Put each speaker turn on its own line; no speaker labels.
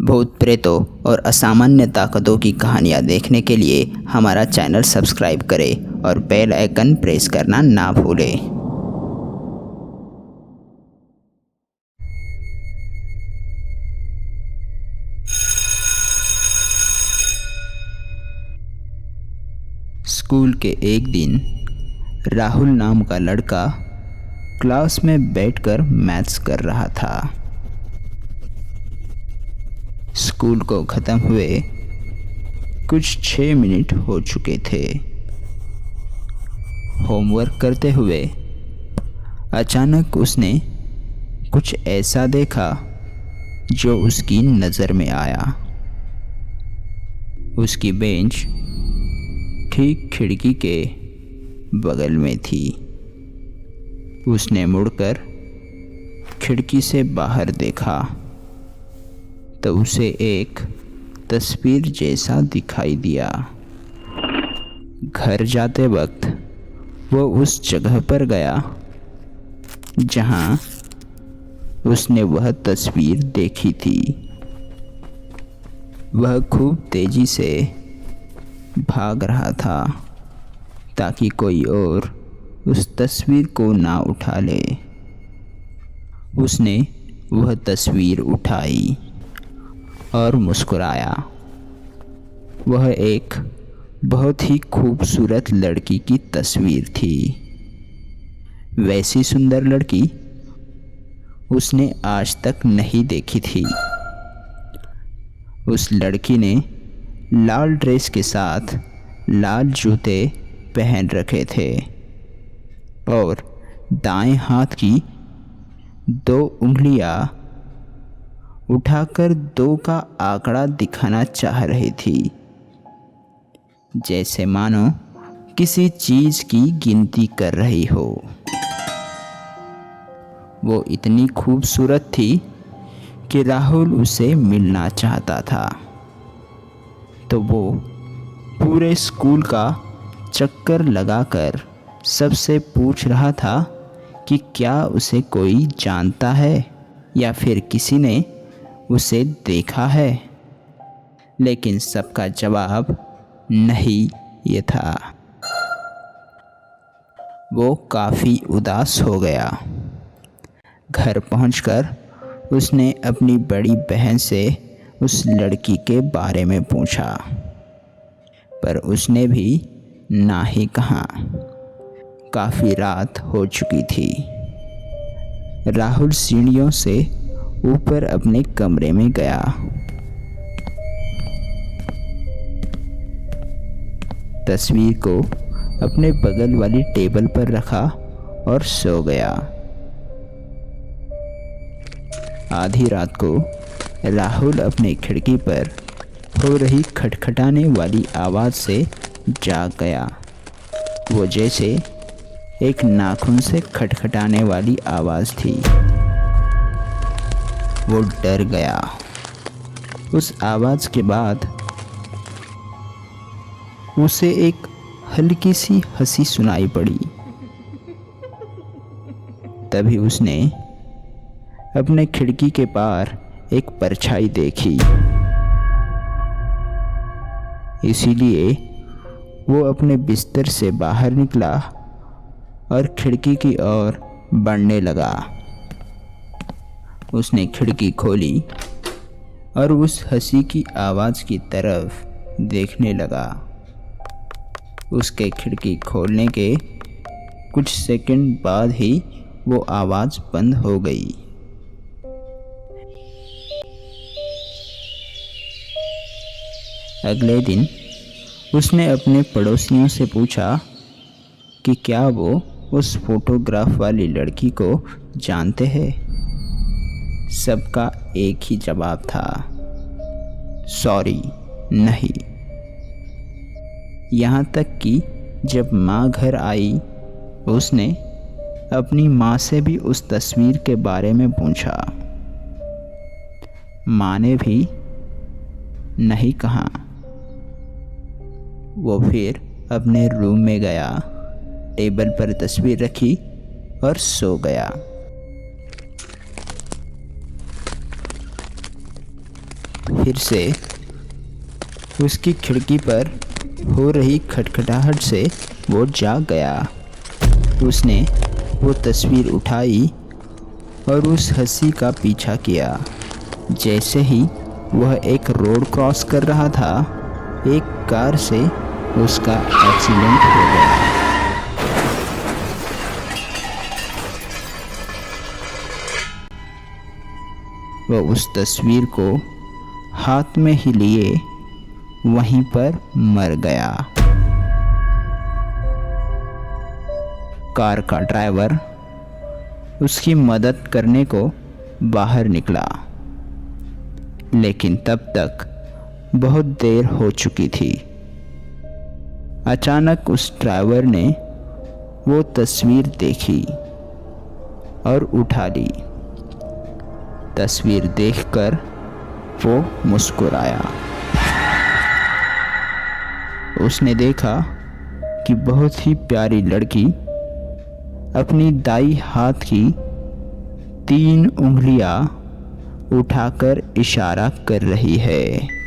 भूत प्रेतों और असामान्य ताकतों की कहानियाँ देखने के लिए हमारा चैनल सब्सक्राइब करें और बेल आइकन प्रेस करना ना भूलें। स्कूल के एक दिन राहुल नाम का लड़का क्लास में बैठकर मैथ्स कर रहा था। स्कूल को ख़त्म हुए कुछ 6 मिनट हो चुके थे। होमवर्क करते हुए अचानक उसने कुछ ऐसा देखा जो उसकी नज़र में आया। उसकी बेंच ठीक खिड़की के बगल में थी। उसने मुड़कर खिड़की से बाहर देखा तो उसे एक तस्वीर जैसा दिखाई दिया। घर जाते वक्त वो उस जगह पर गया जहां उसने वह तस्वीर देखी थी। वह खूब तेजी से भाग रहा था ताकि कोई और उस तस्वीर को ना उठा ले। उसने वह तस्वीर उठाई और मुस्कुराया। वह एक बहुत ही खूबसूरत लड़की की तस्वीर थी। वैसी सुंदर लड़की उसने आज तक नहीं देखी थी। उस लड़की ने लाल ड्रेस के साथ लाल जूते पहन रखे थे और दाएं हाथ की 2 उंगलियां उठाकर 2 का आंकड़ा दिखाना चाह रही थी, जैसे मानो किसी चीज़ की गिनती कर रही हो। वो इतनी खूबसूरत थी कि राहुल उसे मिलना चाहता था। तो वो पूरे स्कूल का चक्कर लगाकर सबसे पूछ रहा था कि क्या उसे कोई जानता है या फिर किसी ने उसे देखा है, लेकिन सबका जवाब नहीं ये था। वो काफ़ी उदास हो गया। घर पहुंचकर उसने अपनी बड़ी बहन से उस लड़की के बारे में पूछा, पर उसने भी ना ही कहा। काफ़ी रात हो चुकी थी। राहुल सीढ़ियों से ऊपर अपने कमरे में गया। तस्वीर को अपने बगल वाली टेबल पर रखा और सो गया। आधी रात को राहुल अपने खिड़की पर हो रही खटखटाने वाली आवाज़ से जाग गया। वो जैसे एक नाखून से खटखटाने वाली आवाज़ थी। वो डर गया। उस आवाज़ के बाद उसे एक हल्की सी हंसी सुनाई पड़ी। तभी उसने अपने खिड़की के पार एक परछाई देखी। इसीलिए वो अपने बिस्तर से बाहर निकला और खिड़की की ओर बढ़ने लगा। उसने खिड़की खोली और उस हंसी की आवाज़ की तरफ देखने लगा। उसके खिड़की खोलने के कुछ सेकंड बाद ही वो आवाज़ बंद हो गई। अगले दिन उसने अपने पड़ोसियों से पूछा कि क्या वो उस फोटोग्राफ वाली लड़की को जानते हैं। सबका एक ही जवाब था, सॉरी, नहीं। यहाँ तक कि जब माँ घर आई, उसने अपनी माँ से भी उस तस्वीर के बारे में पूछा। माँ ने भी नहीं कहा। वो फिर अपने रूम में गया, टेबल पर तस्वीर रखी और सो गया। फिर से उसकी खिड़की पर हो रही खटखटाहट से वो जाग गया। उसने वो तस्वीर उठाई और उस हंसी का पीछा किया। जैसे ही वह एक रोड क्रॉस कर रहा था, एक कार से उसका एक्सीडेंट हो गया। वह उस तस्वीर को हाथ में ही लिए वहीं पर मर गया। कार का ड्राइवर उसकी मदद करने को बाहर निकला, लेकिन तब तक बहुत देर हो चुकी थी। अचानक उस ड्राइवर ने वो तस्वीर देखी और उठा ली। तस्वीर देखकर वो मुस्कुराया। उसने देखा कि बहुत ही प्यारी लड़की अपनी दाई हाथ की 3 उंगलियां उठाकर इशारा कर रही है।